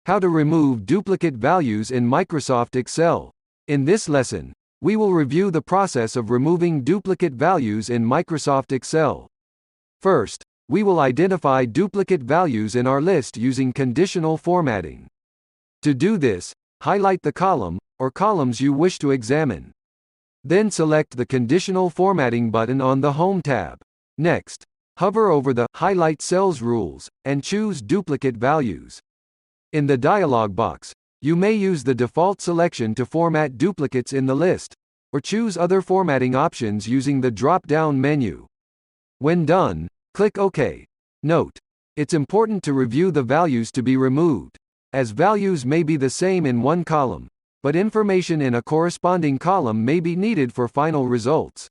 How to remove duplicate values in Microsoft Excel. In this lesson, we will review the process of removing duplicate values in Microsoft Excel. First, we will identify duplicate values in our list using conditional formatting. To do this, highlight the column or columns you wish to examine. Then select the Conditional Formatting button on the Home tab. Next, hover over the Highlight Cells rules and choose Duplicate Values. In the dialog box, you may use the default selection to format duplicates in the list, or choose other formatting options using the drop-down menu. When done, click OK. Note: it's important to review the values to be removed, as values may be the same in one column, but information in a corresponding column may be needed for final results.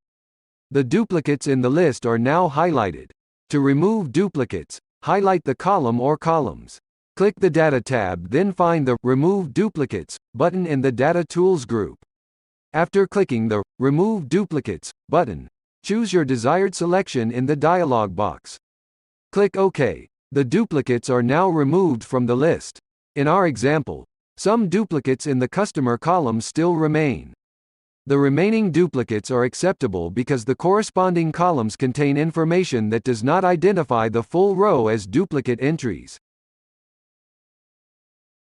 The duplicates in the list are now highlighted. To remove duplicates, highlight the column or columns. Click the Data tab, then find the Remove Duplicates button in the Data Tools group. After clicking the Remove Duplicates button, choose your desired selection in the dialog box. Click OK. The duplicates are now removed from the list. In our example, some duplicates in the customer column still remain. The remaining duplicates are acceptable because the corresponding columns contain information that does not identify the full row as duplicate entries.